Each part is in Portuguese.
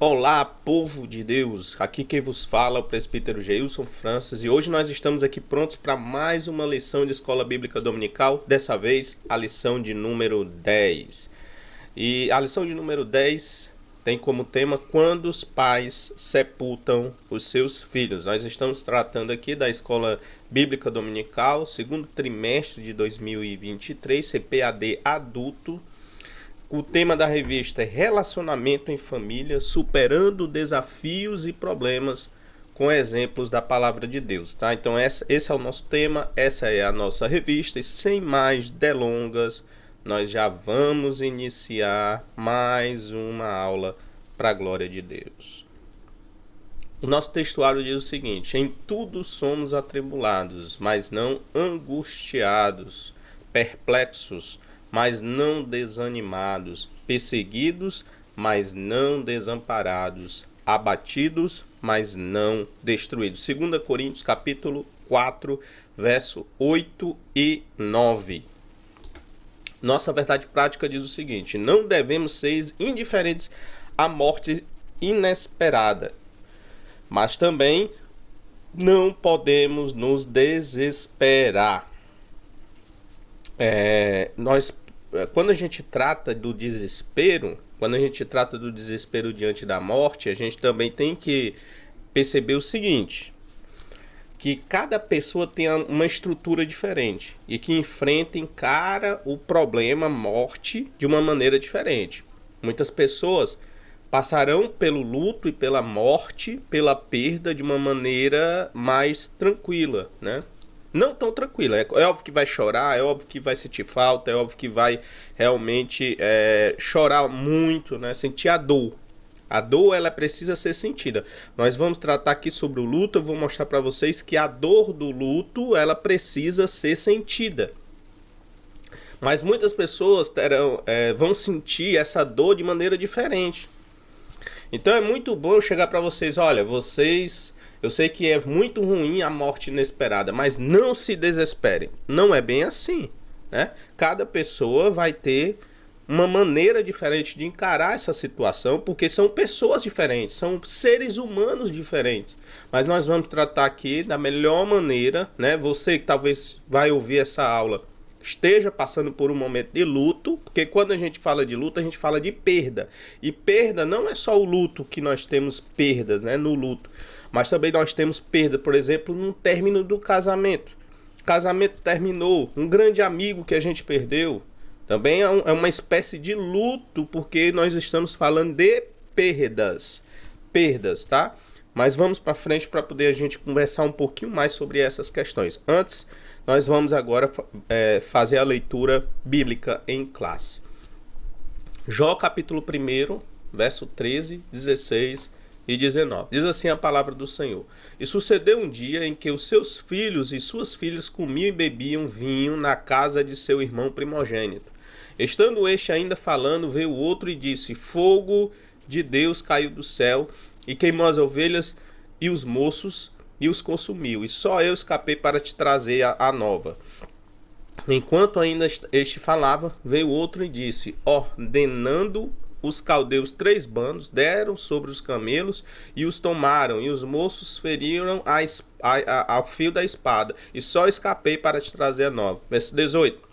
Olá, povo de Deus! Aqui quem vos fala é o presbítero Geilson Francis e hoje nós estamos aqui prontos para mais uma lição de Escola Bíblica Dominical, dessa vez a lição de número 10. E a lição de número 10 tem como tema Quando os pais sepultam os seus filhos. Nós estamos tratando aqui da Escola Bíblica Dominical, segundo trimestre de 2023, CPAD adulto. O tema da revista é Relacionamento em Família, superando desafios e problemas com exemplos da Palavra de Deus, tá? Então esse é o nosso tema, essa é a nossa revista e sem mais delongas, nós já vamos iniciar mais uma aula para a glória de Deus. O nosso textuário diz o seguinte: em tudo somos atribulados, mas não angustiados, perplexos, mas não desanimados, perseguidos, mas não desamparados, abatidos, mas não destruídos. 2 Coríntios capítulo 4, verso 8 e 9. Nossa verdade prática diz o seguinte: não devemos ser indiferentes à morte inesperada, mas também não podemos nos desesperar. Quando a gente trata do desespero, diante da morte, a gente também tem que perceber o seguinte, que cada pessoa tem uma estrutura diferente e que encara o problema morte de uma maneira diferente. Muitas pessoas passarão pelo luto e pela morte, pela perda de uma maneira mais tranquila, né? Não tão tranquila, é óbvio que vai chorar, é óbvio que vai sentir falta, é óbvio que vai realmente chorar muito, né? Sentir a dor. A dor, ela precisa ser sentida. Nós vamos tratar aqui sobre o luto, eu vou mostrar para vocês que a dor do luto, ela precisa ser sentida. Mas muitas pessoas vão sentir essa dor de maneira diferente. Então é muito bom eu chegar para vocês, olha, eu sei que é muito ruim a morte inesperada, mas não se desesperem. Não é bem assim, né? Cada pessoa vai ter uma maneira diferente de encarar essa situação, porque são pessoas diferentes, são seres humanos diferentes. Mas nós vamos tratar aqui da melhor maneira, né? Você que talvez vai ouvir essa aula esteja passando por um momento de luto, porque quando a gente fala de luto, a gente fala de perda. E perda não é só o luto que nós temos perdas, né, no luto, mas também nós temos perda, por exemplo, no término do casamento. O casamento terminou, um grande amigo que a gente perdeu, também é uma espécie de luto, porque nós estamos falando de perdas, tá? Mas vamos para frente para poder a gente conversar um pouquinho mais sobre essas questões. Antes, nós vamos agora fazer a leitura bíblica em classe. Jó capítulo 1, verso 13, 16 e 19. Diz assim a palavra do Senhor: E sucedeu um dia em que os seus filhos e suas filhas comiam e bebiam vinho na casa de seu irmão primogênito. Estando este ainda falando, veio outro e disse: Fogo de Deus caiu do céu e queimou as ovelhas e os moços e os consumiu, e só eu escapei para te trazer a nova. Enquanto ainda este falava, veio outro e disse: ordenando os caldeus 3 bandos, deram sobre os camelos e os tomaram, e os moços feriram ao fio da espada, e só escapei para te trazer a nova. Verso 18.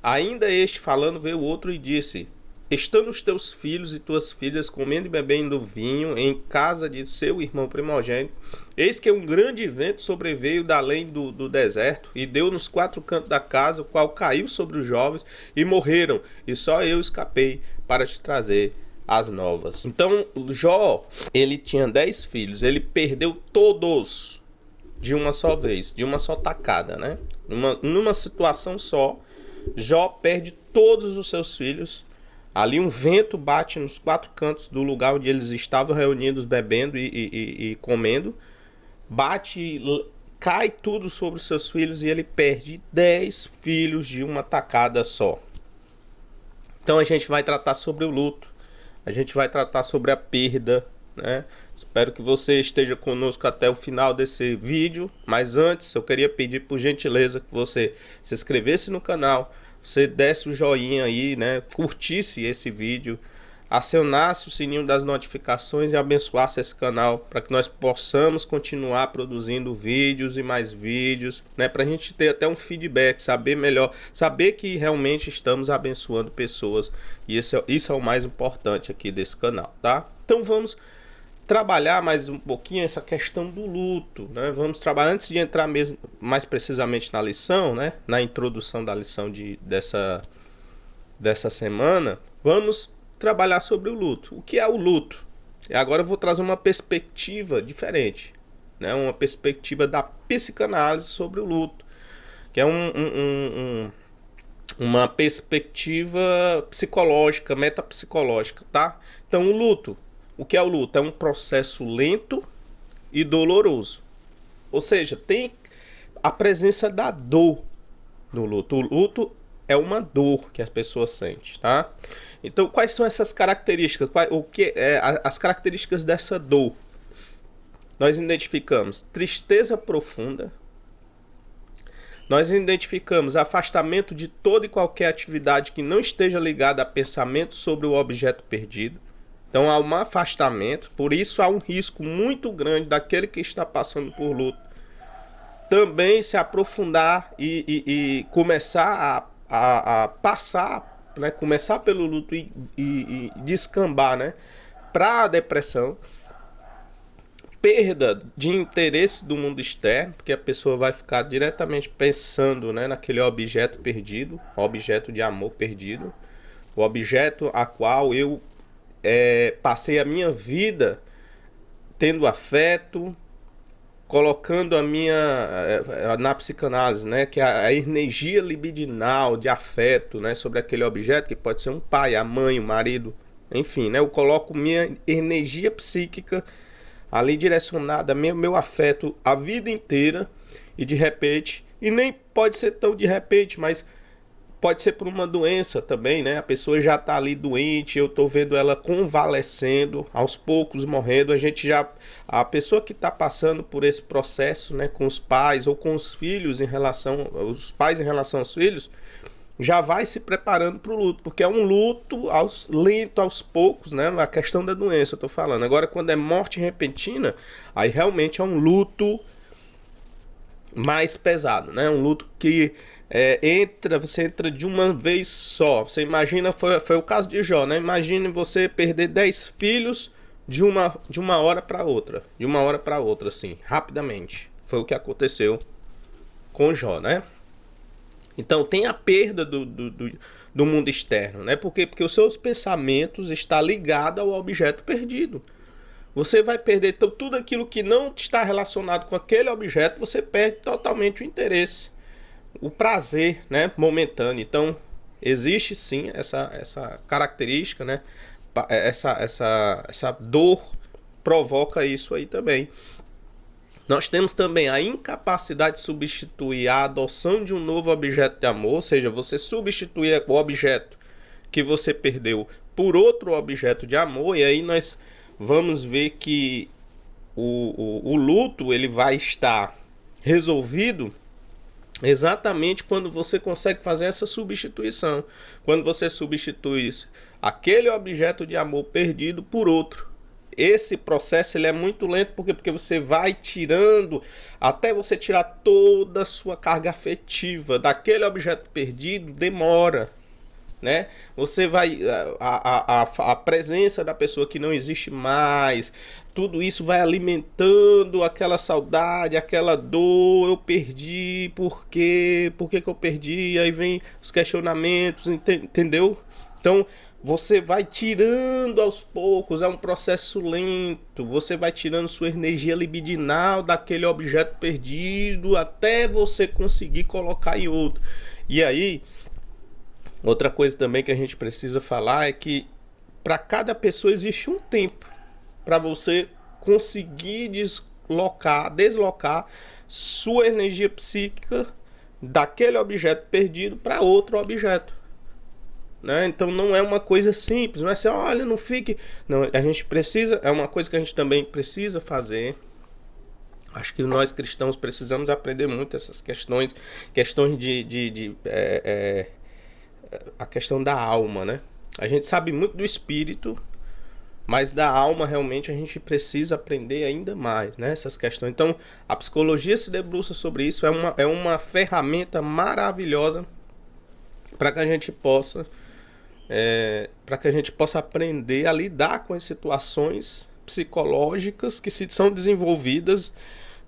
Ainda este falando, veio outro e disse: estando os teus filhos e tuas filhas comendo e bebendo vinho em casa de seu irmão primogênito, eis que um grande vento sobreveio da além do deserto e deu nos 4 cantos da casa, o qual caiu sobre os jovens e morreram, e só eu escapei para te trazer as novas. Então Jó, ele tinha 10 filhos, ele perdeu todos de uma só vez, de uma só tacada, né? Numa situação só, Jó perde todos os seus filhos. Ali um vento bate nos 4 cantos do lugar onde eles estavam reunidos, bebendo e comendo. Bate, cai tudo sobre os seus filhos e ele perde 10 filhos de uma tacada só. Então a gente vai tratar sobre o luto, a gente vai tratar sobre a perda, né? Espero que você esteja conosco até o final desse vídeo. Mas antes eu queria pedir por gentileza que você se inscrevesse no canal, você desse o joinha aí, né? Curtisse esse vídeo, acionasse o sininho das notificações e abençoasse esse canal para que nós possamos continuar produzindo vídeos e mais vídeos, né? Para a gente ter até um feedback, saber melhor, saber que realmente estamos abençoando pessoas. E isso é o mais importante aqui desse canal, tá? Então vamos trabalhar mais um pouquinho essa questão do luto, né? Vamos trabalhar antes de entrar mesmo mais precisamente na lição, né? Na introdução da lição dessa semana, vamos trabalhar sobre o luto. O que é o luto? E agora eu vou trazer uma perspectiva diferente, né? Uma perspectiva da psicanálise sobre o luto, que é uma perspectiva psicológica, metapsicológica, tá? Então o luto, o que é o luto? É um processo lento e doloroso. Ou seja, tem a presença da dor no luto. O luto é uma dor que as pessoas sentem, tá? Então, quais são essas características? As características dessa dor? Nós identificamos tristeza profunda. Nós identificamos afastamento de toda e qualquer atividade que não esteja ligada a pensamento sobre o objeto perdido. Então há um afastamento, por isso há um risco muito grande daquele que está passando por luto também se aprofundar e começar a passar, né, começar pelo luto e descambar, né, para a depressão, perda de interesse do mundo externo, porque a pessoa vai ficar diretamente pensando, né, naquele objeto perdido, objeto de amor perdido, o objeto a qual eu passei a minha vida tendo afeto, colocando a minha na psicanálise, né, que é a energia libidinal de afeto, né, sobre aquele objeto, que pode ser um pai, a mãe, o marido, enfim, né, eu coloco minha energia psíquica ali direcionada, meu afeto a vida inteira, e de repente, e nem pode ser tão de repente, mas pode ser por uma doença também, né? A pessoa já está ali doente, eu estou vendo ela convalescendo, aos poucos morrendo. A pessoa que está passando por esse processo, né, com os pais ou com os filhos os pais em relação aos filhos, já vai se preparando para o luto, porque é um luto lento, aos poucos, né? A questão da doença, eu estou falando. Agora, quando é morte repentina, aí realmente é um luto mais pesado, né? Um luto que você entra de uma vez só. Você imagina, foi o caso de Jó, né? Imagine você perder 10 filhos de uma hora para outra. De uma hora para outra, assim, rapidamente. Foi o que aconteceu com Jó, né? Então tem a perda do mundo externo, né? Por quê? Porque os seus pensamentos estão ligados ao objeto perdido. Você vai perder então, tudo aquilo que não está relacionado com aquele objeto, você perde totalmente o interesse, o prazer, né, momentâneo. Então existe sim essa característica, né? Essa dor provoca isso aí também. Nós temos também a incapacidade de substituir a adoção de um novo objeto de amor, ou seja, você substituir o objeto que você perdeu por outro objeto de amor, e aí nós vamos ver que o luto ele vai estar resolvido exatamente quando você consegue fazer essa substituição. Quando você substitui aquele objeto de amor perdido por outro. Esse processo ele é muito lento porque você vai tirando, até você tirar toda a sua carga afetiva daquele objeto perdido, demora, né? Você vai a presença da pessoa que não existe mais, tudo isso vai alimentando aquela saudade, aquela dor. Eu perdi, por quê? Por que que eu perdi? Aí vem os questionamentos, entendeu? Então você vai tirando aos poucos, é um processo lento. Você vai tirando sua energia libidinal daquele objeto perdido até você conseguir colocar em outro. E aí, outra coisa também que a gente precisa falar é que para cada pessoa existe um tempo para você conseguir deslocar sua energia psíquica daquele objeto perdido para outro objeto, né? Então não é uma coisa simples, não é assim, olha, não fique. Não, a gente precisa, é uma coisa que a gente também precisa fazer. Acho que nós cristãos precisamos aprender muito essas questões a questão da alma, né? A gente sabe muito do espírito, mas da alma realmente a gente precisa aprender ainda mais, né? Essas questões. Então, a psicologia se debruça sobre isso, é uma ferramenta maravilhosa para que a gente possa aprender a lidar com as situações psicológicas que se são desenvolvidas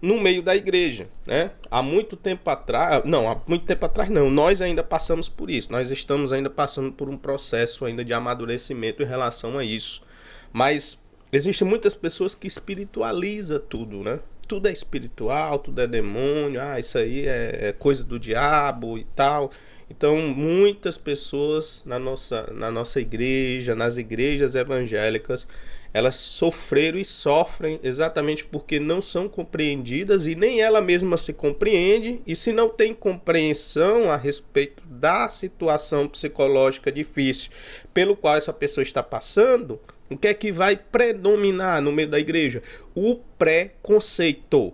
no meio da igreja, né? Há muito tempo atrás não, nós ainda passamos por isso, nós estamos ainda passando por um processo ainda de amadurecimento em relação a isso, mas existem muitas pessoas que espiritualizam tudo, né? Tudo é espiritual, tudo é demônio, isso aí é coisa do diabo e tal. Então, muitas pessoas na nossa igreja, nas igrejas evangélicas, elas sofreram e sofrem exatamente porque não são compreendidas e nem ela mesma se compreende. E se não tem compreensão a respeito da situação psicológica difícil pelo qual essa pessoa está passando, o que é que vai predominar no meio da igreja? O preconceito.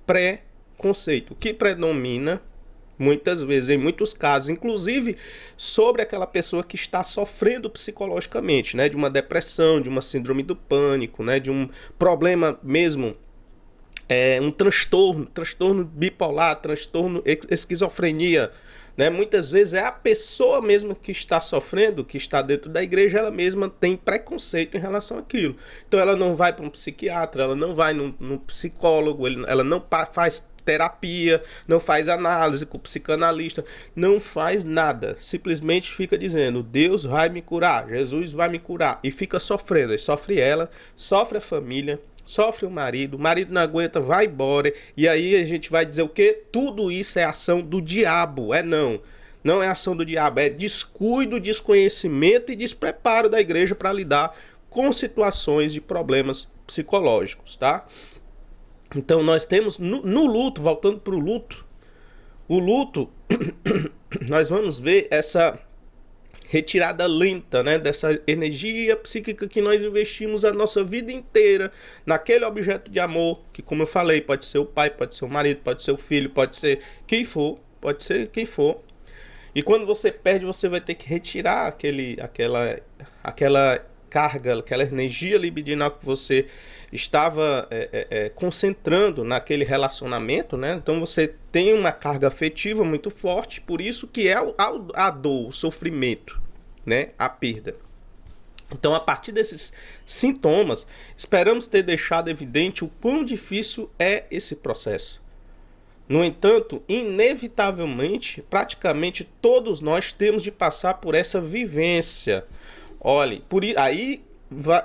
Preconceito. O que predomina muitas vezes, em muitos casos, inclusive sobre aquela pessoa que está sofrendo psicologicamente, né, de uma depressão, de uma síndrome do pânico, né, de um problema mesmo, um transtorno bipolar, transtorno esquizofrenia, né? Muitas vezes é a pessoa mesma que está sofrendo, que está dentro da igreja, ela mesma tem preconceito em relação àquilo. Então ela não vai para um psiquiatra, ela não vai num psicólogo, ela não faz terapia, não faz análise com o psicanalista, não faz nada, simplesmente fica dizendo, Deus vai me curar, Jesus vai me curar, e fica sofrendo, sofre ela, sofre a família, sofre o marido não aguenta, vai embora, e aí a gente vai dizer o quê? Tudo isso é ação do diabo, não é ação do diabo, é descuido, desconhecimento e despreparo da igreja para lidar com situações de problemas psicológicos, tá? Então nós temos no luto, voltando para o luto, nós vamos ver essa retirada lenta, né, dessa energia psíquica que nós investimos a nossa vida inteira naquele objeto de amor, que como eu falei, pode ser o pai, pode ser o marido, pode ser o filho, pode ser quem for, E quando você perde, você vai ter que retirar aquela carga, aquela energia libidinal que você estava concentrando naquele relacionamento, né? Então você tem uma carga afetiva muito forte, por isso que é a dor, o sofrimento, né? A perda. Então, a partir desses sintomas, esperamos ter deixado evidente o quão difícil é esse processo. No entanto, inevitavelmente, praticamente todos nós temos de passar por essa vivência. Olhe, aí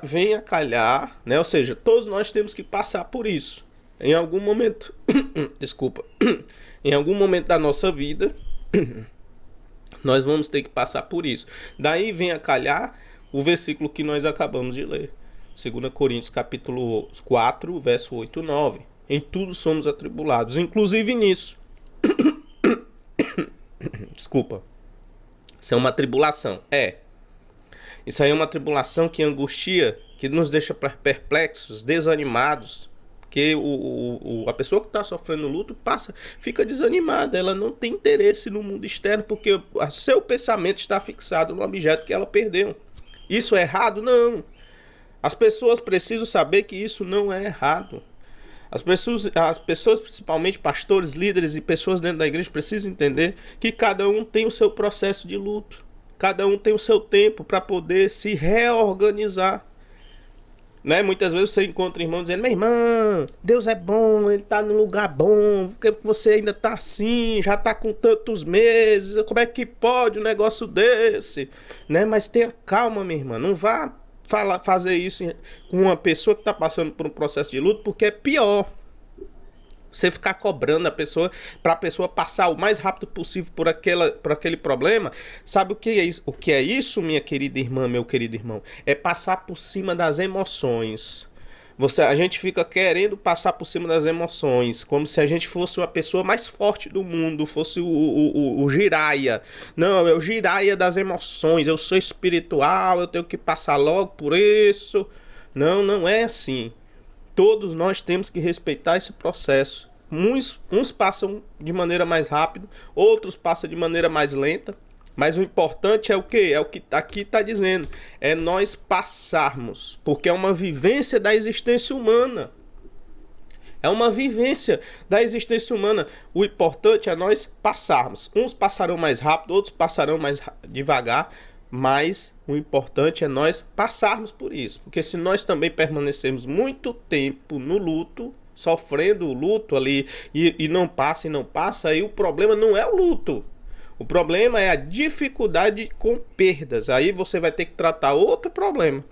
vem a calhar, né? Ou seja, todos nós temos que passar por isso. Em algum momento, em algum momento da nossa vida, nós vamos ter que passar por isso. Daí vem a calhar o versículo que nós acabamos de ler. 2 Coríntios capítulo 4, verso 8 e 9. Em tudo somos atribulados, inclusive nisso. Desculpa. Isso é uma tribulação. Isso aí é uma tribulação que angustia, que nos deixa perplexos, desanimados. Porque a pessoa que está sofrendo luto fica desanimada. Ela não tem interesse no mundo externo porque o seu pensamento está fixado no objeto que ela perdeu. Isso é errado? Não. As pessoas precisam saber que isso não é errado. As pessoas, principalmente pastores, líderes e pessoas dentro da igreja, precisam entender que cada um tem o seu processo de luto. Cada um tem o seu tempo para poder se reorganizar. Né? Muitas vezes você encontra irmãos dizendo, minha irmã, Deus é bom, Ele está num lugar bom, porque você ainda está assim, já está com tantos meses, como é que pode um negócio desse? Né? Mas tenha calma, minha irmã, não vá fazer isso com uma pessoa que está passando por um processo de luto, porque é pior. Você ficar cobrando a pessoa para a pessoa passar o mais rápido possível por aquele problema. Sabe o que é isso? O que é isso, minha querida irmã, meu querido irmão? É passar por cima das emoções. A gente fica querendo passar por cima das emoções, como se a gente fosse a pessoa mais forte do mundo, fosse o Jiraya. Não, é o Jiraya das emoções, eu sou espiritual, eu tenho que passar logo por isso. Não, não é assim. Todos nós temos que respeitar esse processo. Uns passam de maneira mais rápida, outros passam de maneira mais lenta, Mas o importante é o quê? É o que aqui está dizendo. É nós passarmos. Porque é uma vivência da existência humana. É uma vivência da existência humana. O importante é nós passarmos. Uns passarão mais rápido, outros passarão mais devagar. Mas o importante é nós passarmos por isso. Porque se nós também permanecermos muito tempo no luto, sofrendo o luto ali, e não passa, aí o problema não é o luto. O problema é a dificuldade com perdas. Aí você vai ter que tratar outro problema.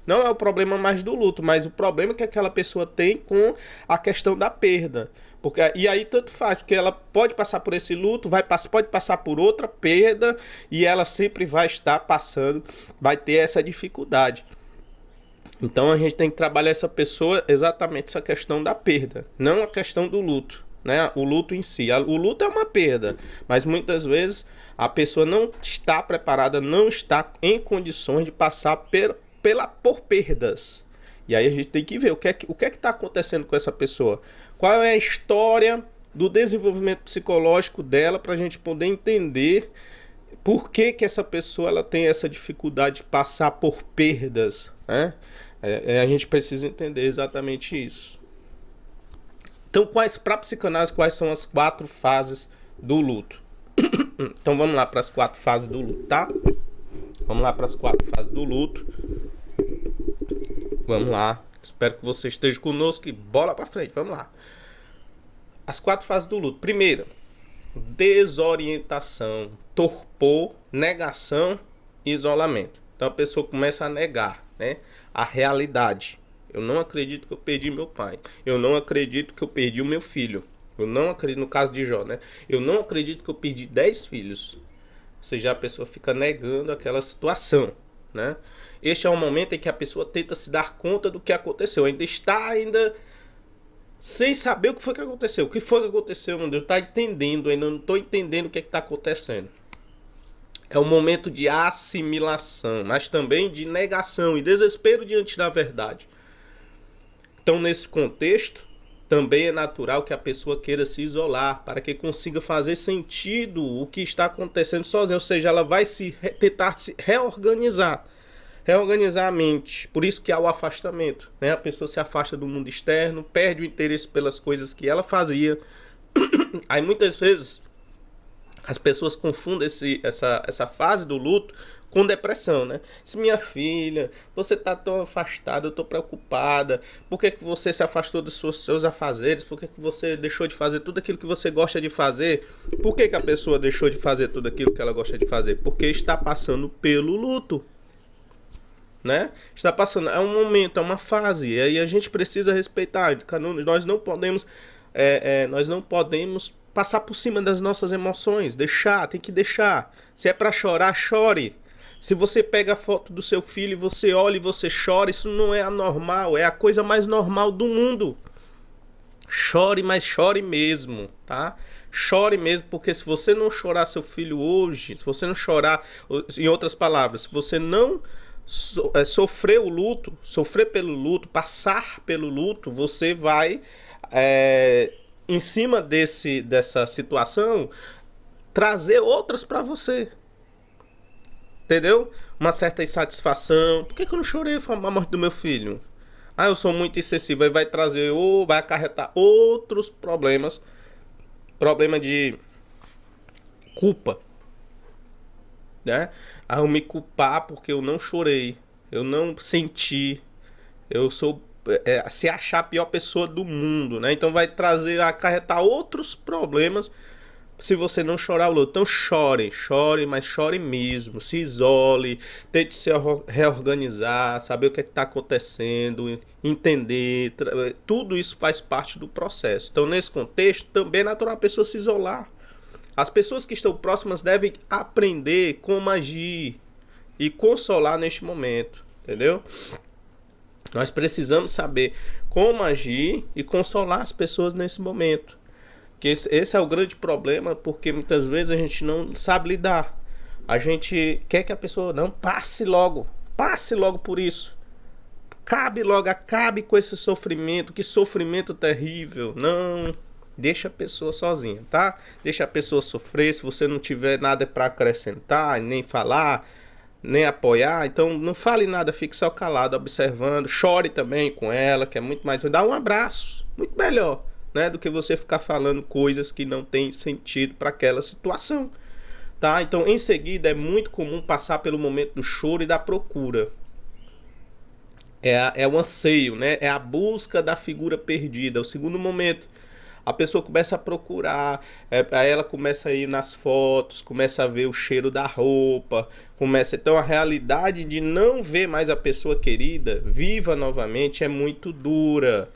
Não é o problema mais do luto, mas o problema que aquela pessoa tem com a questão da perda. E aí tanto faz, porque ela pode passar por esse luto, pode passar por outra perda, e ela sempre vai estar passando, vai ter essa dificuldade. Então a gente tem que trabalhar essa pessoa exatamente essa questão da perda, não a questão do luto. Né? O luto em si. O luto é uma perda, mas muitas vezes a pessoa não está preparada, não está em condições de passar por perdas. E aí a gente tem que ver o que é que está acontecendo com essa pessoa. Qual é a história do desenvolvimento psicológico dela para a gente poder entender por que essa pessoa ela tem essa dificuldade de passar por perdas. Né? A gente precisa entender exatamente isso. Então, para a psicanálise, quais são as 4 fases do luto? Então, vamos lá para as 4 fases do luto, tá? Vamos lá para as 4 fases do luto. Vamos lá. Espero que você esteja conosco e bola para frente. Vamos lá. As 4 fases do luto. Primeira, desorientação, torpor, negação e isolamento. Então, a pessoa começa a negar, né, a realidade. Eu não acredito que eu perdi meu pai. Eu não acredito que eu perdi o meu filho. Eu não acredito, no caso de Jó, né? Eu não acredito que eu perdi 10 filhos. Ou seja, a pessoa fica negando aquela situação, né? Este é o momento em que a pessoa tenta se dar conta do que aconteceu. Ainda está sem saber o que foi que aconteceu. O que foi que aconteceu, meu Deus? Está entendendo, ainda não estou entendendo o que está acontecendo. É um momento de assimilação, mas também de negação e desespero diante da verdade. Então, nesse contexto, também é natural que a pessoa queira se isolar para que consiga fazer sentido o que está acontecendo sozinha. Ou seja, ela vai tentar se reorganizar a mente. Por isso que há o afastamento. Né? A pessoa se afasta do mundo externo, perde o interesse pelas coisas que ela fazia. Aí muitas vezes as pessoas confundem essa fase do luto com depressão, né? Se minha filha, você está tão afastada, eu estou preocupada. Por que você se afastou dos seus afazeres? Por que você deixou de fazer tudo aquilo que você gosta de fazer? Por que a pessoa deixou de fazer tudo aquilo que ela gosta de fazer? Porque está passando pelo luto, né? Está passando, é um momento, é uma fase, e aí a gente precisa respeitar. Nós não podemos passar por cima das nossas emoções, tem que deixar. Se é para chorar, chore. Se você pega a foto do seu filho e você olha e você chora, isso não é anormal, é a coisa mais normal do mundo. Chore, mas chore mesmo, tá? Chore mesmo, porque se você não chorar seu filho hoje, se você não chorar, em outras palavras, se você não sofrer pelo luto, passar pelo luto, você vai, em cima dessa situação, trazer outras para você. Entendeu? Uma certa insatisfação. Por que eu não chorei a morte do meu filho? Eu sou muito insensível. Aí vai trazer vai acarretar outros problemas. Problema de culpa. Né? Eu me culpar porque eu não chorei. Eu não senti. Eu sou se achar a pior pessoa do mundo. Né? Então vai acarretar outros problemas. Se você não chorar o luto, então chore, mas chore mesmo, se isole, tente se reorganizar, saber o que está acontecendo, entender, tudo isso faz parte do processo. Então, nesse contexto, também é natural a pessoa se isolar. As pessoas que estão próximas devem aprender como agir e consolar neste momento, entendeu? Nós precisamos saber como agir e consolar as pessoas nesse momento. Que esse é o grande problema, porque muitas vezes a gente não sabe lidar. A gente quer que a pessoa não passe logo por isso. Acabe com esse sofrimento, que sofrimento terrível. Não, deixa a pessoa sozinha, tá? Deixa a pessoa sofrer. Se você não tiver nada para acrescentar, nem falar, nem apoiar, então não fale nada, fique só calado, observando. Chore também com ela, que é muito mais. Dá um abraço, muito melhor, né? Do que você ficar falando coisas que não tem sentido para aquela situação, tá? Então, em seguida, é muito comum passar pelo momento do choro e da procura. É o anseio, né? É a busca da figura perdida. É o segundo momento. A pessoa começa a procurar, aí ela começa a ir nas fotos, começa a ver o cheiro da roupa, começa. Então a realidade de não ver mais a pessoa querida viva novamente é muito dura.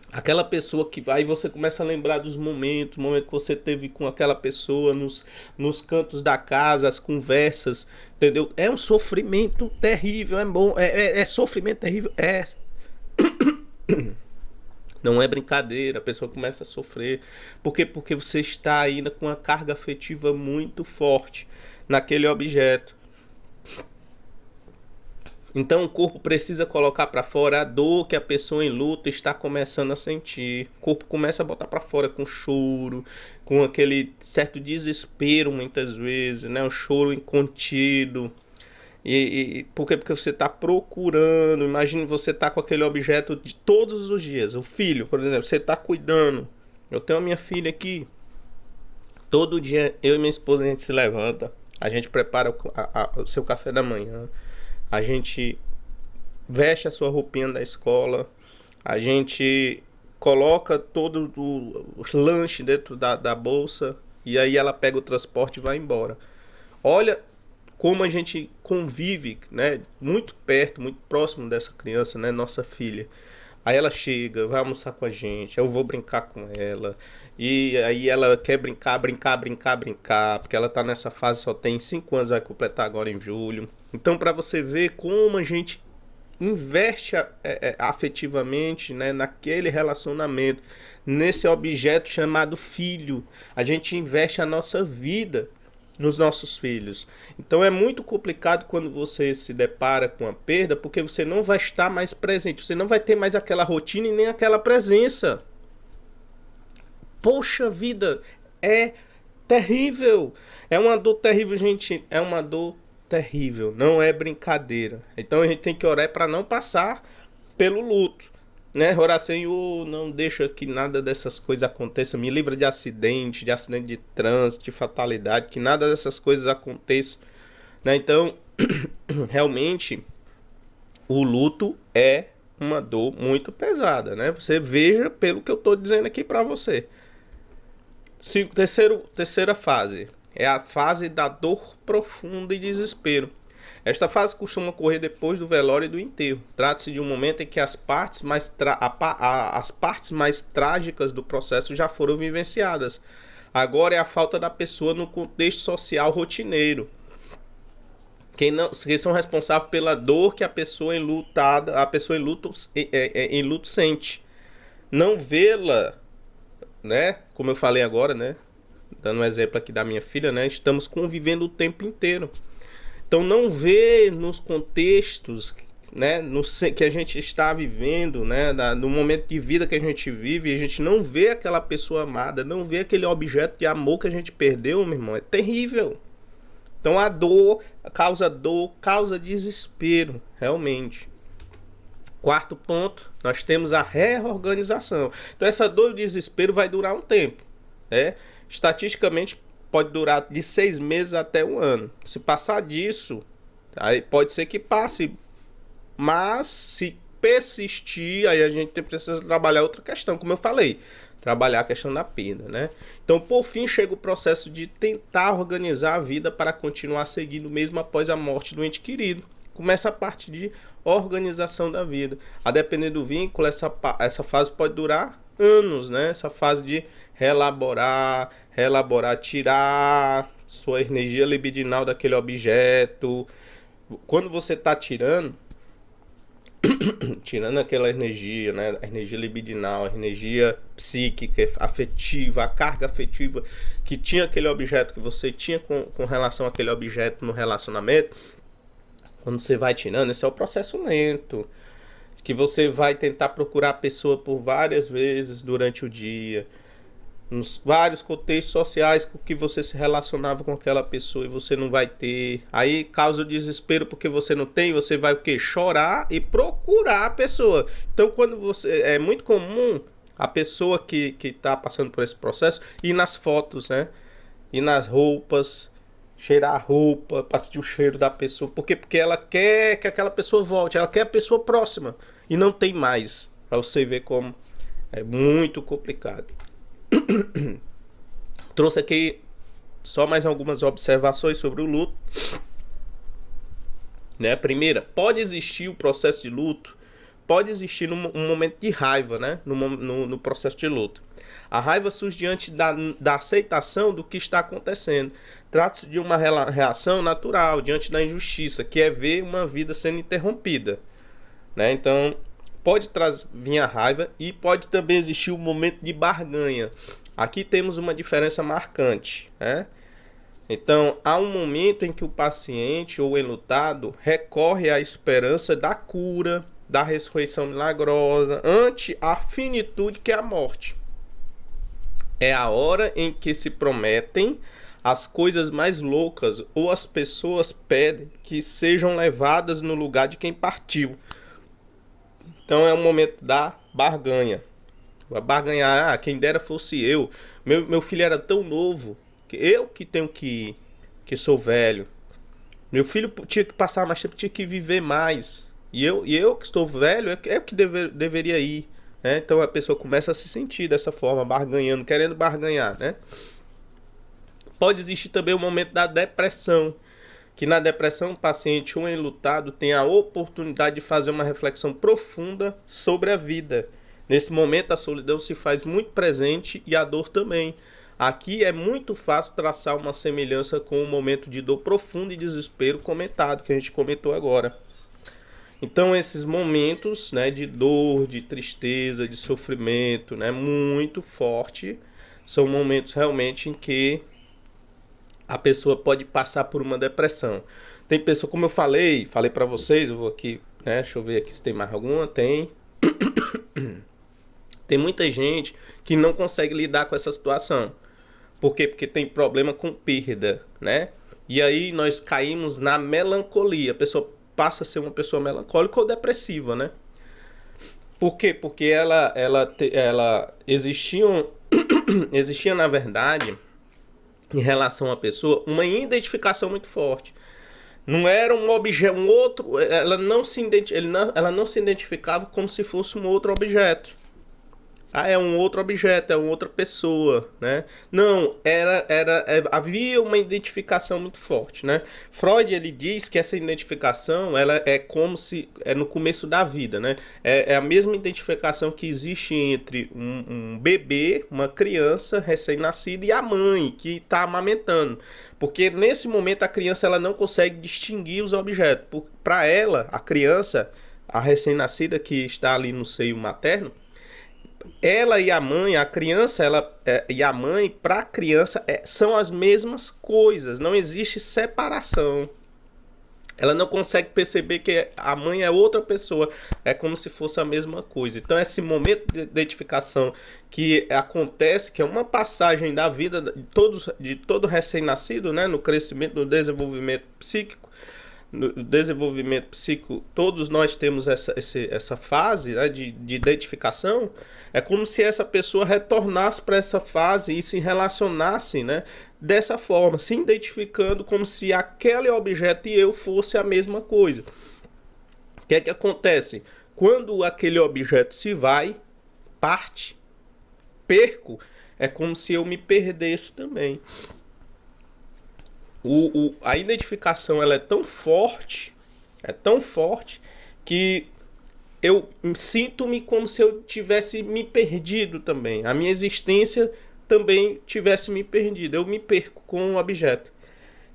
Aquela pessoa que vai, você começa a lembrar dos momentos, o momento que você teve com aquela pessoa nos cantos da casa, as conversas, entendeu? É um sofrimento terrível, é bom, é sofrimento terrível, é. Não é brincadeira, a pessoa começa a sofrer. Por quê? Porque você está ainda com uma carga afetiva muito forte naquele objeto. Então o corpo precisa colocar para fora a dor que a pessoa em luto está começando a sentir. O corpo começa a botar para fora com choro, com aquele certo desespero muitas vezes, né? Um choro incontido. Por quê? Porque você está procurando. Imagine você tá com aquele objeto de todos os dias. O filho, por exemplo, você está cuidando. Eu tenho a minha filha aqui. Todo dia eu e minha esposa a gente se levanta. A gente prepara o seu café da manhã. A gente veste a sua roupinha da escola. A gente coloca todo o lanche dentro da bolsa. E aí ela pega o transporte e vai embora. Olha como a gente convive, né, muito perto, muito próximo dessa criança, né, nossa filha. Aí ela chega, vai almoçar com a gente, eu vou brincar com ela. E aí ela quer brincar, porque ela tá nessa fase, só tem 5 anos, vai completar agora em julho. Então, para você ver como a gente investe afetivamente, né, naquele relacionamento, nesse objeto chamado filho. A gente investe a nossa vida nos nossos filhos. Então é muito complicado quando você se depara com a perda, porque você não vai estar mais presente, você não vai ter mais aquela rotina e nem aquela presença. Poxa vida, é terrível. É uma dor terrível, gente. É uma dor terrível. Não é brincadeira. Então a gente tem que orar para não passar pelo luto, né? Orar, Senhor, não deixa que nada dessas coisas aconteça. Me livra de acidente de trânsito, de fatalidade, que nada dessas coisas aconteça, né? Então, realmente, o luto é uma dor muito pesada, né? Você veja pelo que eu estou dizendo aqui para você. Terceira fase é a fase da dor profunda e desespero. Esta fase costuma ocorrer depois do velório e do enterro. Trata-se de um momento em que as partes mais trágicas do processo já foram vivenciadas. Agora é a falta da pessoa no contexto social rotineiro. Que são responsáveis pela dor que a pessoa enlutada, a pessoa em luto sente. Não vê-la, né? Como eu falei agora, né? Dando um exemplo aqui da minha filha, né? Estamos convivendo o tempo inteiro. Então não vê nos contextos, né, que a gente está vivendo, né, no momento de vida que a gente vive, a gente não vê aquela pessoa amada, não vê aquele objeto de amor que a gente perdeu, meu irmão, é terrível. Então a dor, causa desespero, realmente. Quarto ponto, nós temos a reorganização. Então essa dor e desespero vai durar um tempo, né? Estatisticamente pode durar de 6 meses até 1 ano. Se passar disso, aí pode ser que passe. Mas se persistir, aí a gente precisa trabalhar outra questão, como eu falei. Trabalhar a questão da perda, né? Então, por fim, chega o processo de tentar organizar a vida para continuar seguindo mesmo após a morte do ente querido. Começa a parte de organização da vida. A depender do vínculo, essa fase pode durar anos, né? Essa fase de relaborar, tirar sua energia libidinal daquele objeto. Quando você está tirando aquela energia, né? A energia libidinal, a energia psíquica, afetiva, a carga afetiva que tinha aquele objeto, que você tinha com relação àquele objeto no relacionamento. Quando você vai tirando, esse é o processo lento. que você vai tentar procurar a pessoa por várias vezes durante o dia, nos vários contextos sociais com que você se relacionava com aquela pessoa e você não vai ter. Aí causa o desespero porque você não tem, você vai o quê? Chorar e procurar a pessoa. Então quando você. É muito comum a pessoa que está passando por esse processo ir nas fotos, né? Ir nas roupas, cheirar a roupa, para sentir o cheiro da pessoa. Por quê? Porque ela quer que aquela pessoa volte, ela quer a pessoa próxima. E não tem mais. Para você ver como é muito complicado. Trouxe aqui só mais algumas observações sobre o luto. Né? Primeira, pode existir o processo de luto, pode existir um momento de raiva, né? No processo de luto. A raiva surge diante da aceitação do que está acontecendo. Trata-se de uma reação natural diante da injustiça, que é ver uma vida sendo interrompida. Né? Então, pode vir a raiva e pode também existir um momento de barganha. Aqui temos uma diferença marcante, né? Então, há um momento em que o paciente ou enlutado recorre à esperança da cura, da ressurreição milagrosa, ante a finitude que é a morte. É a hora em que se prometem as coisas mais loucas ou as pessoas pedem que sejam levadas no lugar de quem partiu. Então, é o momento da barganha. Barganhar, quem dera fosse eu. Meu filho era tão novo, eu que tenho que sou velho. Meu filho tinha que passar mais tempo, tinha que viver mais. E eu que estou velho, é o que deveria ir. Né? Então a pessoa começa a se sentir dessa forma, barganhando, querendo barganhar. Né? Pode existir também o momento da depressão. Que na depressão o paciente ou enlutado tem a oportunidade de fazer uma reflexão profunda sobre a vida. Nesse momento a solidão se faz muito presente e a dor também. Aqui é muito fácil traçar uma semelhança com o momento de dor profunda e desespero comentado, que a gente comentou agora. Então esses momentos, né, de dor, de tristeza, de sofrimento, né, muito forte, são momentos realmente em que a pessoa pode passar por uma depressão. Tem pessoa, como eu falei para vocês, eu vou aqui, né, deixa eu ver aqui se tem mais alguma, tem muita gente que não consegue lidar com essa situação. Por quê? Porque tem problema com perda, né? E aí nós caímos na melancolia. A pessoa passa a ser uma pessoa melancólica ou depressiva, né? Por quê? Porque ela existia na verdade, em relação à pessoa, uma identificação muito forte. Não era um objeto, um outro, ela não se identificava como se fosse um outro objeto. Ah, é um outro objeto, é uma outra pessoa, né? Não, havia uma identificação muito forte, né? Freud, ele diz que essa identificação, ela é como se, é no começo da vida, né? É a mesma identificação que existe entre um bebê, uma criança recém-nascida e a mãe que está amamentando. Porque nesse momento a criança ela não consegue distinguir os objetos. Para ela, a criança, a recém-nascida que está ali no seio materno, ela e a mãe, a criança e a mãe, para a criança, são as mesmas coisas. Não existe separação. Ela não consegue perceber que a mãe é outra pessoa. É como se fosse a mesma coisa. Então, esse momento de identificação que acontece, que é uma passagem da vida de todo recém-nascido, né, no crescimento, no desenvolvimento psíquico, no desenvolvimento psíquico, todos nós temos essa fase, né, de identificação. É como se essa pessoa retornasse para essa fase e se relacionasse, né, dessa forma, se identificando como se aquele objeto e eu fosse a mesma coisa. O que é que acontece? Quando aquele objeto se vai, parte, perco, é como se eu me perdesse também. A identificação ela é tão forte que eu sinto-me como se eu tivesse me perdido também. A minha existência também tivesse me perdido. Eu me perco com o objeto.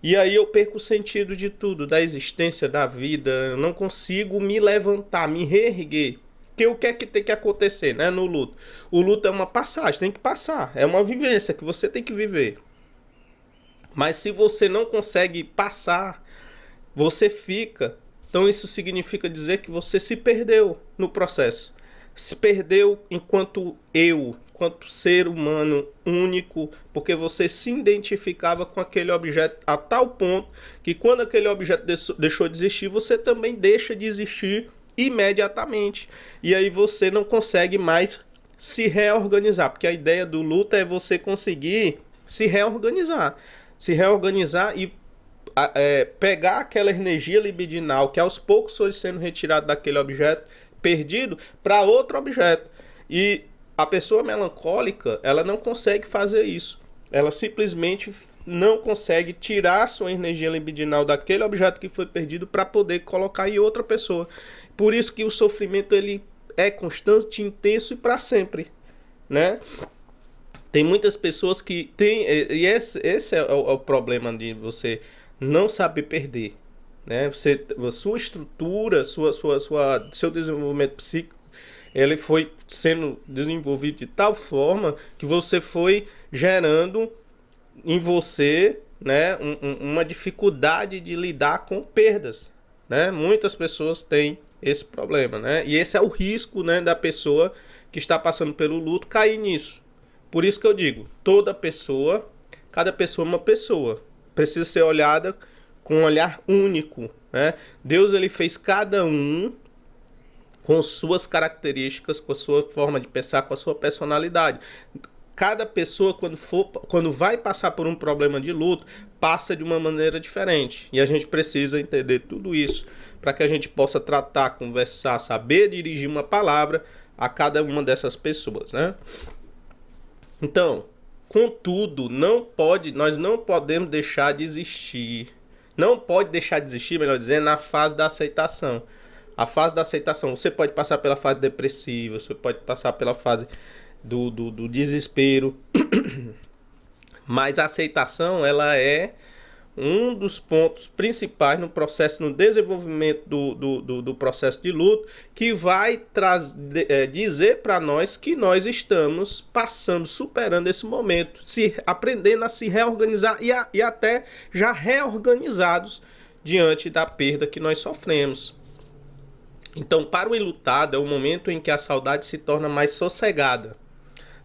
E aí eu perco o sentido de tudo, da existência, da vida. Eu não consigo me levantar, me reerguer. Porque o que é que tem que acontecer, né, no luto? O luto é uma passagem, tem que passar. É uma vivência que você tem que viver. Mas se você não consegue passar, você fica Então isso significa dizer que você se perdeu no processo. Se perdeu enquanto ser humano único, porque você se identificava com aquele objeto a tal ponto que quando aquele objeto deixou de existir, você também deixa de existir imediatamente. E aí você não consegue mais se reorganizar, porque a ideia do luto é você conseguir se reorganizar. Se reorganizar e pegar aquela energia libidinal que aos poucos foi sendo retirada daquele objeto perdido para outro objeto. E a pessoa melancólica, ela não consegue fazer isso. Ela simplesmente não consegue tirar sua energia libidinal daquele objeto que foi perdido para poder colocar em outra pessoa. Por isso que o sofrimento ele é constante, intenso e para sempre, né? Tem muitas pessoas que têm, e esse é o problema de você não saber perder, né? A sua estrutura, seu desenvolvimento psíquico, ele foi sendo desenvolvido de tal forma que você foi gerando em você, né, uma dificuldade de lidar com perdas, né? Muitas pessoas têm esse problema, né? E esse é o risco, né, da pessoa que está passando pelo luto cair nisso. Por isso que eu digo, cada pessoa é uma pessoa, precisa ser olhada com um olhar único, né? Deus ele fez cada um com suas características, com a sua forma de pensar, com a sua personalidade. Cada pessoa, quando vai passar por um problema de luto, passa de uma maneira diferente. E a gente precisa entender tudo isso para que a gente possa tratar, conversar, saber dirigir uma palavra a cada uma dessas pessoas, né? Então, contudo, nós não podemos deixar de existir. Não pode deixar de existir, melhor dizendo, na fase da aceitação. A fase da aceitação, você pode passar pela fase depressiva, você pode passar pela fase do desespero, mas a aceitação, ela é um dos pontos principais no processo, no desenvolvimento do processo de luto, que vai dizer para nós que nós estamos passando, superando esse momento, aprendendo a se reorganizar e até já reorganizados diante da perda que nós sofremos. Então, para o enlutado, é o momento em que a saudade se torna mais sossegada.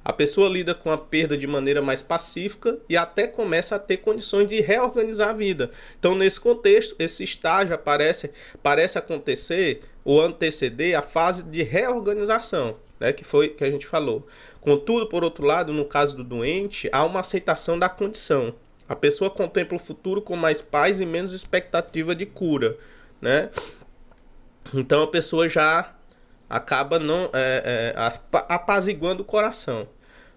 A pessoa lida com a perda de maneira mais pacífica e até começa a ter condições de reorganizar a vida. Então, nesse contexto, esse estágio parece acontecer ou anteceder a fase de reorganização, né, que foi que a gente falou. Contudo, por outro lado, no caso do doente, há uma aceitação da condição. A pessoa contempla o futuro com mais paz e menos expectativa de cura, né? Então, a pessoa já acaba apaziguando o coração.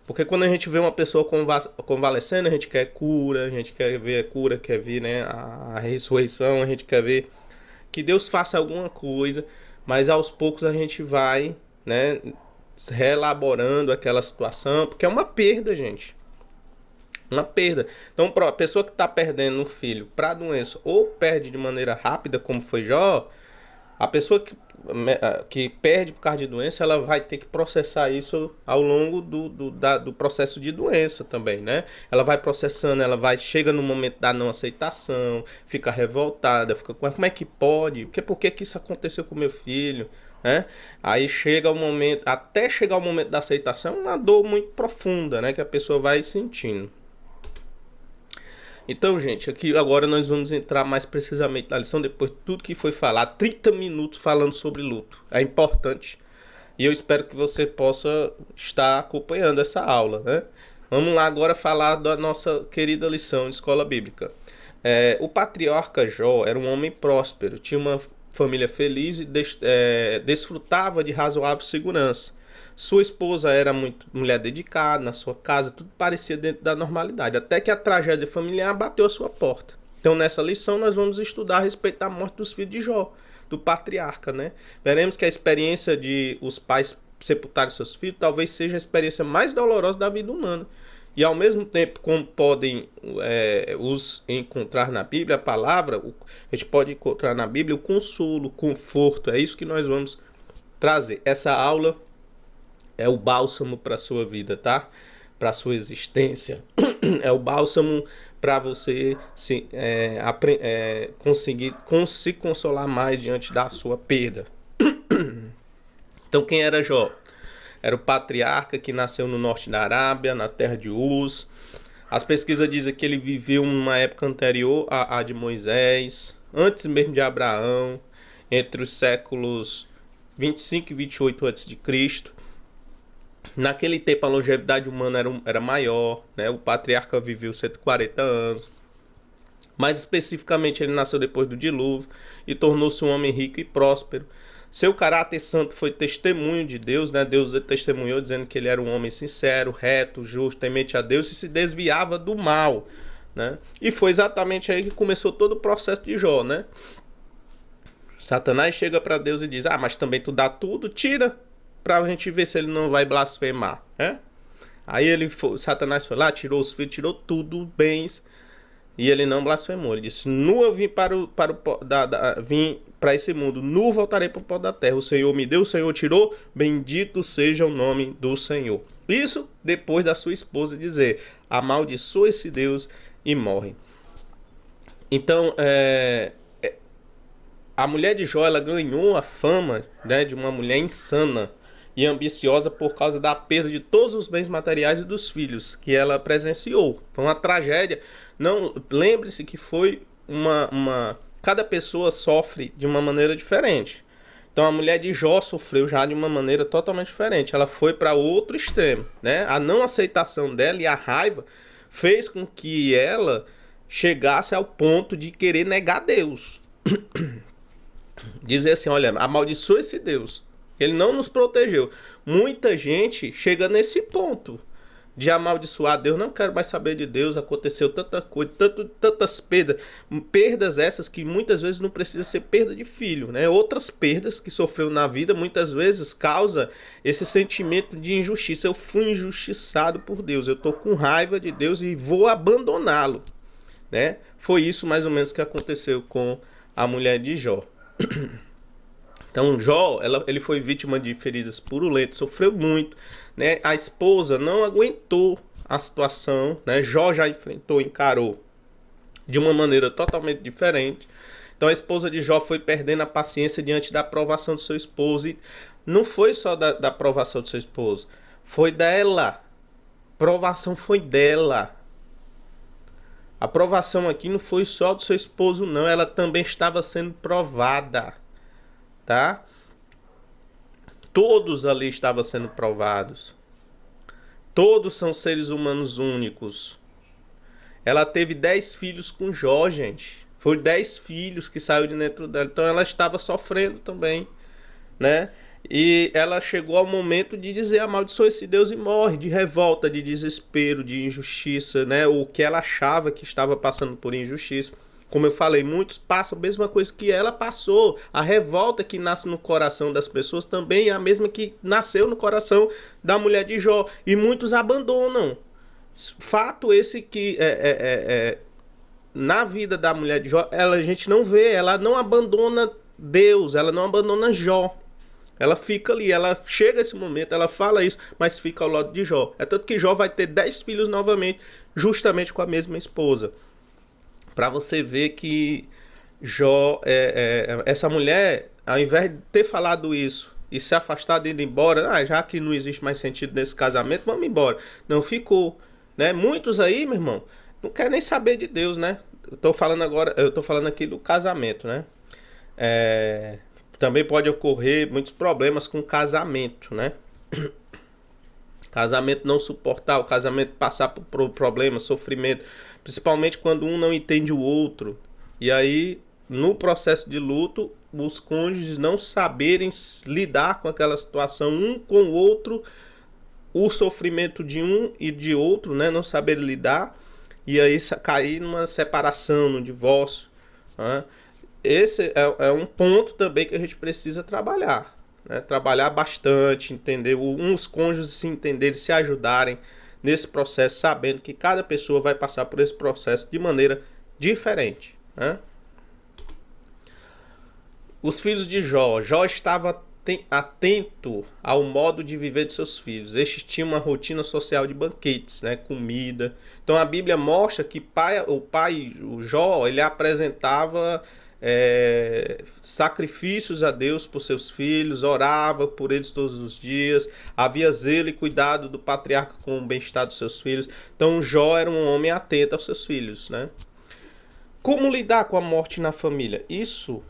Porque quando a gente vê uma pessoa convalescendo, a gente quer cura, a gente quer ver a cura, quer ver, né, a ressurreição, a gente quer ver que Deus faça alguma coisa, mas aos poucos a gente vai, né, reelaborando aquela situação, porque é uma perda, gente. Uma perda. Então, a pessoa que está perdendo um filho para a doença ou perde de maneira rápida, como foi Jó, a pessoa que perde por causa de doença, ela vai ter que processar isso ao longo do processo de doença também, né? Ela vai processando, chega no momento da não aceitação, fica revoltada, fica como é que pode? Por que isso aconteceu com meu filho? Né? Aí chega o momento, até chegar o momento da aceitação, uma dor muito profunda, né? Que a pessoa vai sentindo. Então, gente, aqui agora nós vamos entrar mais precisamente na lição, depois de tudo que foi falado, 30 minutos falando sobre luto. É importante e eu espero que você possa estar acompanhando essa aula, né? Vamos lá agora falar da nossa querida lição de escola bíblica. O patriarca Jó era um homem próspero, tinha uma família feliz e desfrutava de razoável segurança. Sua esposa era muito mulher dedicada, na sua casa, tudo parecia dentro da normalidade, até que a tragédia familiar bateu a sua porta. Então, nessa lição, nós vamos estudar a respeito da morte dos filhos de Jó, do patriarca, né? Veremos que a experiência de os pais sepultarem seus filhos talvez seja a experiência mais dolorosa da vida humana. E, ao mesmo tempo, como podem os encontrar na Bíblia, a palavra, a gente pode encontrar na Bíblia o consolo, o conforto. É isso que nós vamos trazer. Essa aula é o bálsamo para a sua vida, tá? Para a sua existência. É o bálsamo para você conseguir se consolar mais diante da sua perda. Então, quem era Jó? Era o patriarca que nasceu no norte da Arábia, na terra de Uz. As pesquisas dizem que ele viveu numa época anterior à de Moisés, antes mesmo de Abraão, entre os séculos 25 e 28 a.C. Naquele tempo a longevidade humana era maior, né? O patriarca viveu 140 anos. Mais especificamente, ele nasceu depois do dilúvio e tornou-se um homem rico e próspero. Seu caráter santo foi testemunho de Deus, né? Deus testemunhou dizendo que ele era um homem sincero, reto, justo, temente a Deus e se desviava do mal, né? E foi exatamente aí que começou todo o processo de Jó, né? Satanás chega para Deus e diz: ah, mas também tu dá tudo, tira, para a gente ver se ele não vai blasfemar, né? Aí Satanás foi lá, tirou os filhos, tirou tudo, bens, e ele não blasfemou. Ele disse: nu eu vim vim para esse mundo, nu voltarei para o pó da terra. O Senhor me deu, o Senhor tirou, bendito seja o nome do Senhor. Isso depois da sua esposa dizer: amaldiçoa esse Deus e morre. Então, a mulher de Jó, ela ganhou a fama, né, de uma mulher insana e ambiciosa por causa da perda de todos os bens materiais e dos filhos que ela presenciou. Foi uma tragédia. Não, lembre-se que foi cada pessoa sofre de uma maneira diferente. Então a mulher de Jó sofreu já de uma maneira totalmente diferente. Ela foi para outro extremo, né? A não aceitação dela e a raiva fez com que ela chegasse ao ponto de querer negar Deus. Dizer assim: olha, amaldiçoa esse Deus, ele não nos protegeu. Muita gente chega nesse ponto de amaldiçoar Deus. Não quero mais saber de Deus, aconteceu tanta coisa, tantas perdas essas que muitas vezes não precisa ser perda de filho, né? Outras perdas que sofreu na vida muitas vezes causa esse sentimento de injustiça. Eu fui injustiçado por Deus, eu tô com raiva de Deus e vou abandoná-lo, né? Foi isso mais ou menos que aconteceu com a mulher de Jó. Então Jó, ele foi vítima de feridas purulentas, sofreu muito, né? A esposa não aguentou a situação, né? Jó já encarou de uma maneira totalmente diferente. Então a esposa de Jó foi perdendo a paciência diante da aprovação do seu esposo. E não foi só da aprovação do seu esposo, foi dela. A aprovação foi dela. A provação aqui não foi só do seu esposo, não. Ela também estava sendo provada, tá? Todos ali estavam sendo provados. Todos são seres humanos únicos. Ela teve 10 filhos com Jó, gente. Foi 10 filhos que saiu de dentro dela. Então ela estava sofrendo também, né? E ela chegou ao momento de dizer: amaldiçoa esse Deus e morre, de revolta, de desespero, de injustiça, né? O que ela achava que estava passando por injustiça. Como eu falei, muitos passam a mesma coisa que ela passou. A revolta que nasce no coração das pessoas também é a mesma que nasceu no coração da mulher de Jó. E muitos abandonam. Fato esse que na vida da mulher de Jó, a gente não vê, ela não abandona Deus, ela não abandona Jó. Ela fica ali, ela chega a esse momento, ela fala isso, mas fica ao lado de Jó. É tanto que Jó vai ter 10 filhos novamente, justamente com a mesma esposa. Para você ver que Jó, essa mulher, ao invés de ter falado isso e se afastado e ir embora, já que não existe mais sentido nesse casamento, vamos embora. Não ficou, né? Muitos aí, meu irmão, não querem nem saber de Deus, né? Eu tô falando aqui do casamento, né? Também pode ocorrer muitos problemas com casamento, né? Casamento não suportar, o casamento passar por problemas, sofrimento, principalmente quando um não entende o outro. E aí, no processo de luto, os cônjuges não saberem lidar com aquela situação, um com o outro, o sofrimento de um e de outro, né? Não saber lidar, e aí cair numa separação, no divórcio, né? Esse é um ponto também que a gente precisa trabalhar, né? Trabalhar bastante, entender, uns cônjuges se entenderem, se ajudarem nesse processo, sabendo que cada pessoa vai passar por esse processo de maneira diferente, né? Os filhos de Jó. Jó estava atento ao modo de viver de seus filhos. Estes tinham uma rotina social de banquetes, né, comida. Então a Bíblia mostra que o Jó, ele apresentava sacrifícios a Deus por seus filhos, orava por eles todos os dias, havia zelo e cuidado do patriarca com o bem-estar dos seus filhos. Então Jó era um homem atento aos seus filhos, né? Como lidar com a morte na família? Isso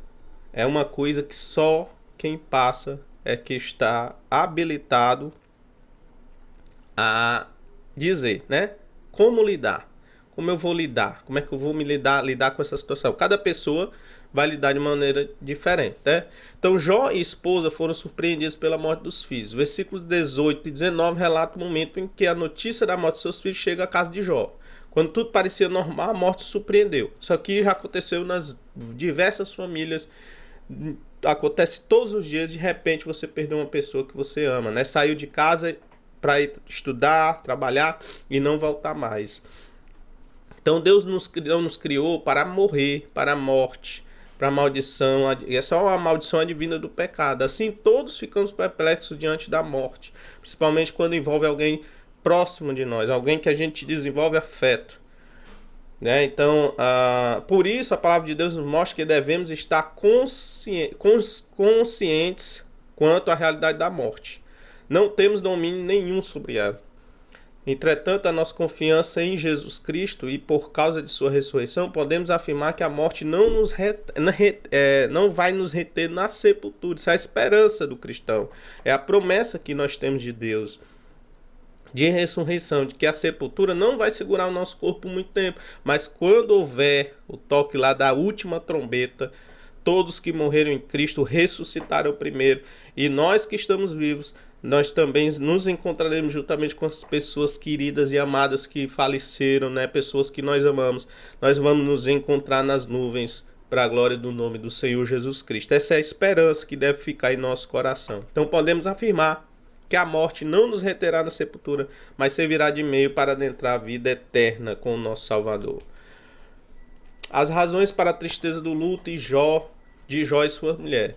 é uma coisa que só quem passa é que está habilitado a dizer, né? Como lidar? Como eu vou lidar? Como é que eu vou lidar com essa situação? Cada pessoa vai lidar de maneira diferente, né? Então Jó e esposa foram surpreendidos pela morte dos filhos. Versículos 18 e 19 relata o momento em que a notícia da morte de seus filhos chega à casa de Jó. Quando tudo parecia normal, a morte surpreendeu. Isso aqui já aconteceu nas diversas famílias. Acontece todos os dias, de repente você perdeu uma pessoa que você ama, né? Saiu de casa para ir estudar, trabalhar e não voltar mais. Então Deus não nos criou para morrer, para a morte, para a maldição. E essa é uma maldição advinda do pecado. Assim todos ficamos perplexos diante da morte, principalmente quando envolve alguém próximo de nós, alguém que a gente desenvolve afeto, né? Então, por isso a palavra de Deus nos mostra que devemos estar conscientes quanto à realidade da morte. Não temos domínio nenhum sobre ela. Entretanto, a nossa confiança em Jesus Cristo e por causa de sua ressurreição, podemos afirmar que a morte não vai nos reter na sepultura. Isso é a esperança do cristão. É a promessa que nós temos de Deus, de ressurreição, de que a sepultura não vai segurar o nosso corpo por muito tempo, mas quando houver o toque lá da última trombeta, todos que morreram em Cristo ressuscitaram primeiro, e nós que estamos vivos, nós também nos encontraremos juntamente com as pessoas queridas e amadas que faleceram, né? Pessoas que nós amamos. Nós vamos nos encontrar nas nuvens para a glória do nome do Senhor Jesus Cristo. Essa é a esperança que deve ficar em nosso coração. Então podemos afirmar que a morte não nos reterá na sepultura, mas servirá de meio para adentrar a vida eterna com o nosso Salvador. As razões para a tristeza do luto de Jó e sua mulher.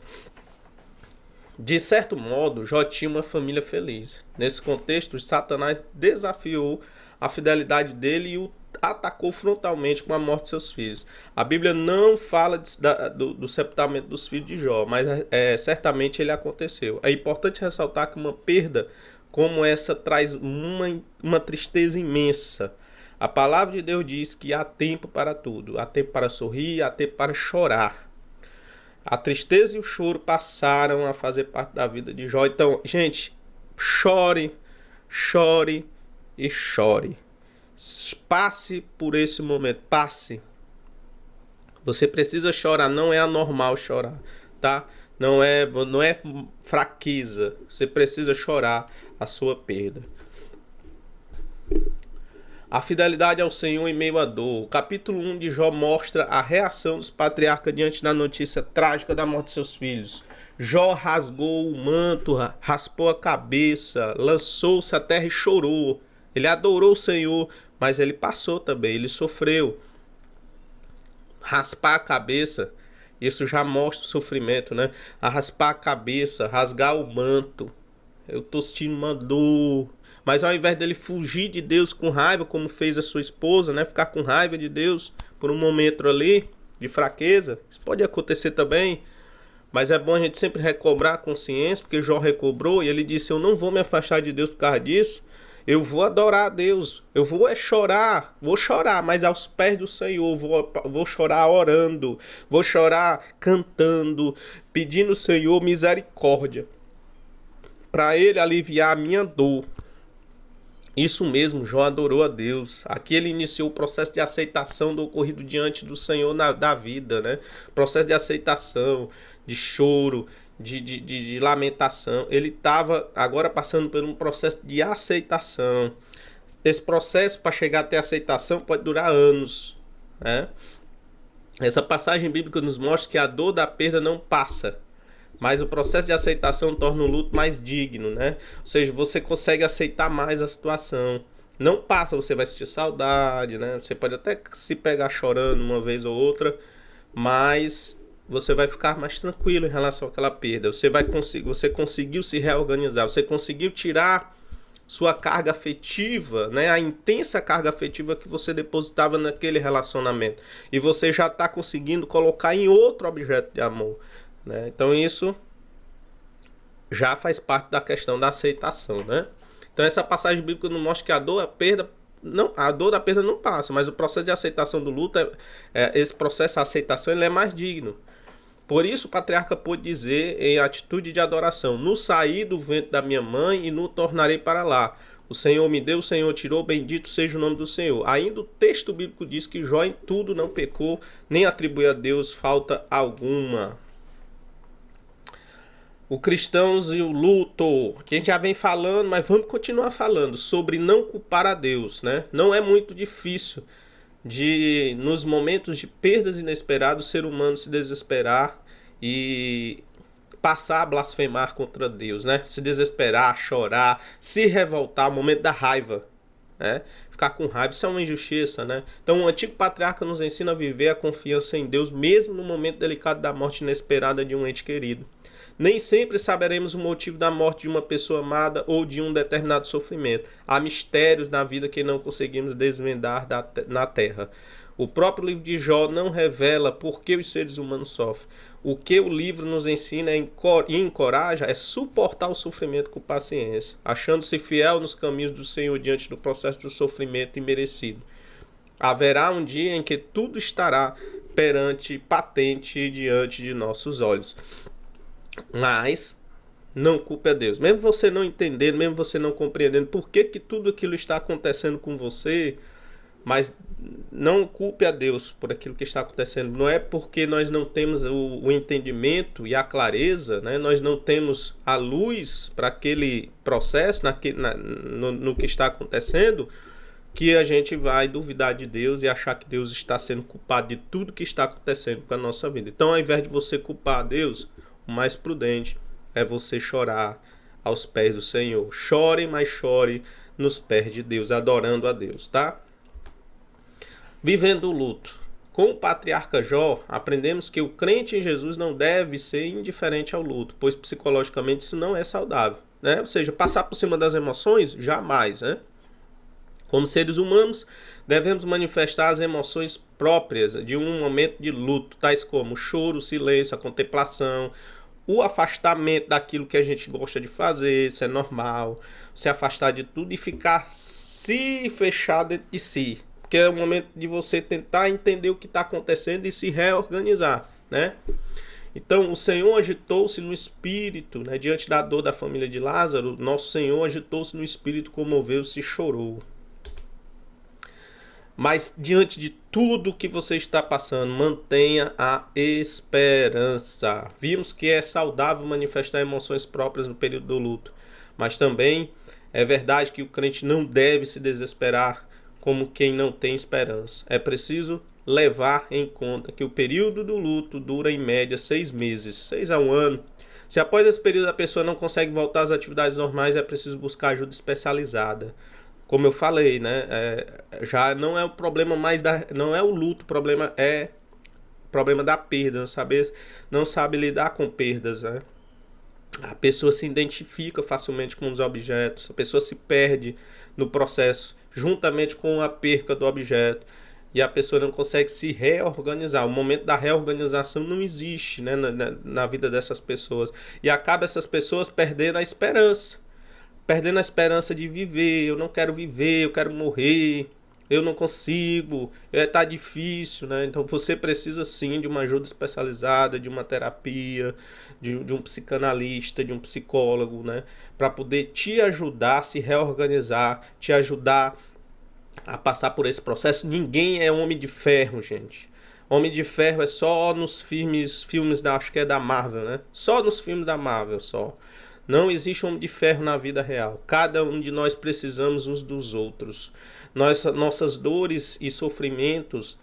De certo modo, Jó tinha uma família feliz. Nesse contexto, Satanás desafiou a fidelidade dele e o atacou frontalmente com a morte de seus filhos. A Bíblia não fala do sepultamento dos filhos de Jó, mas certamente ele aconteceu. É importante ressaltar que uma perda como essa traz uma tristeza imensa. A palavra de Deus diz que há tempo para tudo. Há tempo para sorrir, há tempo para chorar. A tristeza e o choro passaram a fazer parte da vida de Jó. Então, gente, chore, chore e chore. Passe por esse momento, passe. Você precisa chorar, não é anormal chorar, tá? Não é fraqueza. Você precisa chorar a sua perda. A fidelidade ao Senhor em meio à dor. O capítulo 1 de Jó mostra a reação dos patriarcas diante da notícia trágica da morte de seus filhos. Jó rasgou o manto, raspou a cabeça, lançou-se à terra e chorou. Ele adorou o Senhor, mas ele passou também, ele sofreu. Raspar a cabeça, isso já mostra o sofrimento, né? A raspar a cabeça, rasgar o manto. Eu tô sentindo uma dor. Mas ao invés dele fugir de Deus com raiva, como fez a sua esposa, né? Ficar com raiva de Deus por um momento ali de fraqueza. Isso pode acontecer também. Mas é bom a gente sempre recobrar a consciência, porque Jó recobrou e ele disse: eu não vou me afastar de Deus por causa disso. Eu vou adorar a Deus. Eu vou chorar, mas aos pés do Senhor. Vou chorar orando. Vou chorar cantando, pedindo ao Senhor misericórdia, para Ele aliviar a minha dor. Isso mesmo, Jó adorou a Deus. Aqui ele iniciou o processo de aceitação do ocorrido diante do Senhor da vida, né? Processo de aceitação, de choro, de lamentação. Ele estava agora passando por um processo de aceitação. Esse processo, para chegar até a aceitação, pode durar anos, né? Essa passagem bíblica nos mostra que a dor da perda não passa, mas o processo de aceitação torna o luto mais digno, né? Ou seja, você consegue aceitar mais a situação. Não passa, você vai sentir saudade, né? Você pode até se pegar chorando uma vez ou outra, mas você vai ficar mais tranquilo em relação àquela perda. Você conseguiu se reorganizar, você conseguiu tirar sua carga afetiva, né, a intensa carga afetiva que você depositava naquele relacionamento. E você já está conseguindo colocar em outro objeto de amor. Né? Então isso já faz parte da questão da aceitação. Né? Então essa passagem bíblica nos mostra que a dor, a perda, não, a dor da perda não passa, mas o processo de aceitação do luto, esse processo de aceitação, ele é mais digno. Por isso o patriarca pôde dizer em atitude de adoração: no saí do ventre da minha mãe e no tornarei para lá. O Senhor me deu, o Senhor tirou, bendito seja o nome do Senhor. Ainda o texto bíblico diz que Jó em tudo não pecou, nem atribui a Deus falta alguma. O cristãos e o luto, que a gente já vem falando, mas vamos continuar falando sobre não culpar a Deus, né? Não é muito difícil de, nos momentos de perdas inesperadas, o ser humano se desesperar e passar a blasfemar contra Deus, né? Se desesperar, chorar, se revoltar, o momento da raiva, né? Ficar com raiva, isso é uma injustiça, né? Então o antigo patriarca nos ensina a viver a confiança em Deus, mesmo no momento delicado da morte inesperada de um ente querido. Nem sempre saberemos o motivo da morte de uma pessoa amada ou de um determinado sofrimento. Há mistérios na vida que não conseguimos desvendar na Terra. O próprio livro de Jó não revela por que os seres humanos sofrem. O que o livro nos ensina e encoraja é suportar o sofrimento com paciência, achando-se fiel nos caminhos do Senhor diante do processo do sofrimento imerecido. Haverá um dia em que tudo estará patente diante de nossos olhos. Mas não culpe a Deus. Mesmo você não entendendo, mesmo você não compreendendo por que tudo aquilo está acontecendo com você, mas não culpe a Deus por aquilo que está acontecendo. Não é porque nós não temos o entendimento e a clareza, né? Nós não temos a luz para aquele processo, no que está acontecendo, que a gente vai duvidar de Deus e achar que Deus está sendo culpado de tudo que está acontecendo com a nossa vida. Então, ao invés de você culpar a Deus, o mais prudente é você chorar aos pés do Senhor. Chore, mas chore nos pés de Deus, adorando a Deus, tá? Vivendo o luto. Com o patriarca Jó, aprendemos que o crente em Jesus não deve ser indiferente ao luto, pois psicologicamente isso não é saudável, né? Ou seja, passar por cima das emoções, jamais, né? Como seres humanos, devemos manifestar as emoções próprias de um momento de luto, tais como o choro, o silêncio, a contemplação, o afastamento daquilo que a gente gosta de fazer, isso é normal. Se afastar de tudo e ficar se fechar dentro de si. Porque é o momento de você tentar entender o que está acontecendo e se reorganizar, né? Então, o Senhor agitou-se no espírito, né? Diante da dor da família de Lázaro, nosso Senhor agitou-se no espírito, comoveu-se e chorou. Mas diante de tudo que você está passando, mantenha a esperança. Vimos que é saudável manifestar emoções próprias no período do luto, mas também é verdade que o crente não deve se desesperar como quem não tem esperança. É preciso levar em conta que o período do luto dura em média 6 meses, 6 a 1 ano. Se após esse período a pessoa não consegue voltar às atividades normais, é preciso buscar ajuda especializada. Como eu falei, né? Já não é o problema mais não é o luto, o problema é o problema da perda, não sabe lidar com perdas, né? A pessoa se identifica facilmente com os objetos, a pessoa se perde no processo, juntamente com a perca do objeto, e a pessoa não consegue se reorganizar. O momento da reorganização não existe, né, na vida dessas pessoas, e acaba essas pessoas perdendo a esperança. Perdendo a esperança de viver. Eu não quero viver, eu quero morrer, eu não consigo, tá difícil, né? Então você precisa sim de uma ajuda especializada, de uma terapia, de um psicanalista, de um psicólogo, né? Para poder te ajudar a se reorganizar, te ajudar a passar por esse processo. Ninguém é homem de ferro, gente. Homem de Ferro é só nos filmes acho que é da Marvel, né? Só nos filmes da Marvel, só. Não existe Homem de Ferro na vida real. Cada um de nós precisamos uns dos outros. Nossas dores e sofrimentos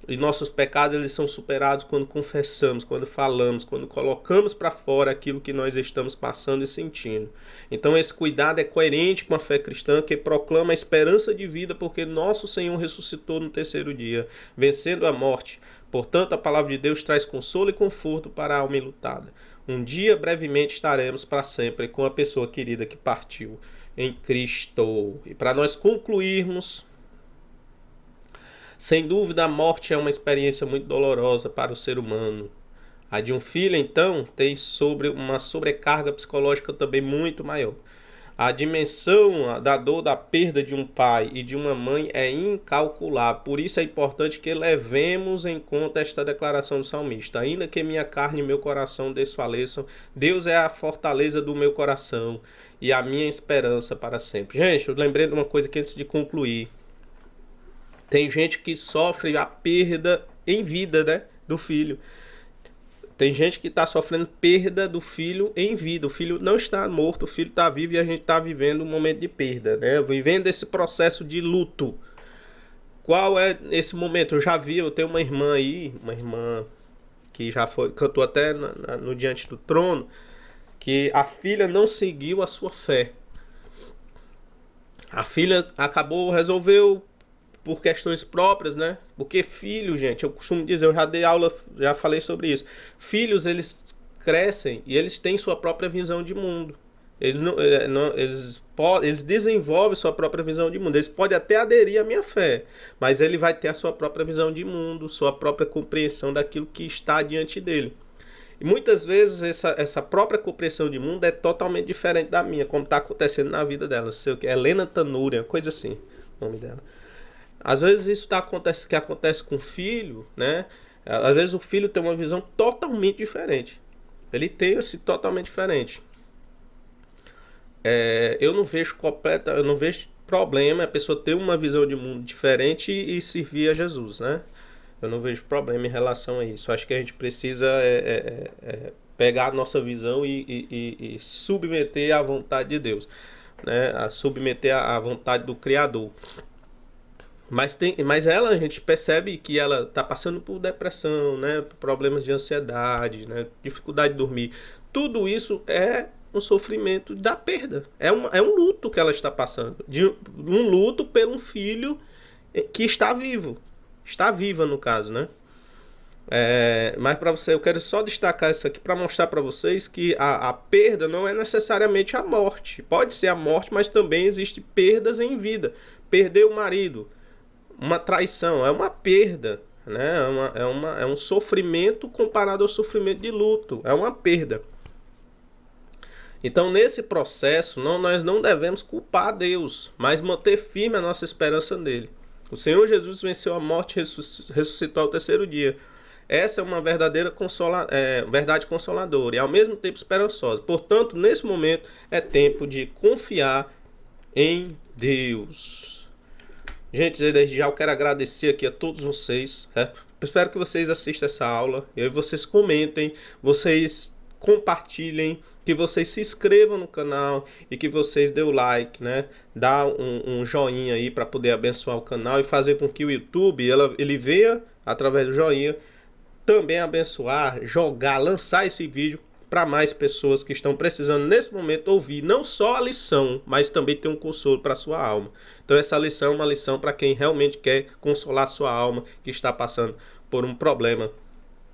E nossos pecados, eles são superados quando confessamos, quando falamos, quando colocamos para fora aquilo que nós estamos passando e sentindo. Então esse cuidado é coerente com a fé cristã, que proclama a esperança de vida, porque nosso Senhor ressuscitou no terceiro dia, vencendo a morte. Portanto, a palavra de Deus traz consolo e conforto para a alma enlutada. Um dia, brevemente, estaremos para sempre com a pessoa querida que partiu em Cristo. E para nós concluirmos, sem dúvida, a morte é uma experiência muito dolorosa para o ser humano. A de um filho, então, tem uma sobrecarga psicológica também muito maior. A dimensão da dor da perda de um pai e de uma mãe é incalculável. Por isso é importante que levemos em conta esta declaração do salmista. Ainda que minha carne e meu coração desfaleçam, Deus é a fortaleza do meu coração e a minha esperança para sempre. Gente, eu lembrei de uma coisa aqui antes de concluir. Tem gente que sofre a perda em vida, né, do filho. Tem gente que está sofrendo perda do filho em vida. O filho não está morto, o filho está vivo e a gente está vivendo um momento de perda, né? Vivendo esse processo de luto. Qual é esse momento? Eu já vi, eu tenho uma irmã aí, uma irmã que já cantou até no Diante do Trono, que a filha não seguiu a sua fé. A filha resolveu por questões próprias, né? Porque filho, gente, eu costumo dizer, eu já dei aula, já falei sobre isso. Filhos, eles crescem e eles têm sua própria visão de mundo. Eles desenvolvem sua própria visão de mundo. Eles podem até aderir à minha fé, mas ele vai ter a sua própria visão de mundo, sua própria compreensão daquilo que está diante dele. E muitas vezes essa própria compreensão de mundo é totalmente diferente da minha, como está acontecendo na vida dela. Sei o que é Helena Tanúria, coisa assim, o nome dela. Às vezes isso que acontece com o filho, né? Às vezes o filho tem uma visão totalmente diferente. Ele tem assim, totalmente diferente. Eu não vejo problema a pessoa ter uma visão de mundo diferente e servir a Jesus, né? Eu não vejo problema em relação a isso. Acho que a gente precisa pegar a nossa visão e submeter à vontade de Deus, né? Submeter à vontade do Criador. Mas ela, a gente percebe que ela está passando por depressão, né? Por problemas de ansiedade, né? Dificuldade de dormir. Tudo isso é um sofrimento da perda. É um luto que ela está passando. Um luto pelo filho que está vivo. Está viva, no caso, né? Mas para você, eu quero só destacar isso aqui para mostrar para vocês que a perda não é necessariamente a morte. Pode ser a morte, mas também existem perdas em vida. Perder o marido, uma traição, é uma perda, né? É um sofrimento comparado ao sofrimento de luto, é uma perda. Então, nesse processo, nós não devemos culpar a Deus, mas manter firme a nossa esperança nele. O Senhor Jesus venceu a morte e ressuscitou ao terceiro dia. Essa é uma verdadeira verdade consoladora e ao mesmo tempo esperançosa. Portanto, nesse momento é tempo de confiar em Deus. Gente, desde já eu quero agradecer aqui a todos vocês. Espero que vocês assistam essa aula e aí vocês comentem, vocês compartilhem, que vocês se inscrevam no canal e que vocês dêem o like, né? Dá um joinha aí para poder abençoar o canal e fazer com que o YouTube ele venha, através do joinha, também abençoar, lançar esse vídeo para mais pessoas que estão precisando nesse momento ouvir não só a lição, mas também ter um consolo para a sua alma. Então essa lição é uma lição para quem realmente quer consolar a sua alma, que está passando por um problema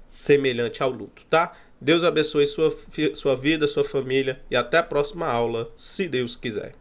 semelhante ao luto, tá? Deus abençoe sua vida, sua família e até a próxima aula, se Deus quiser.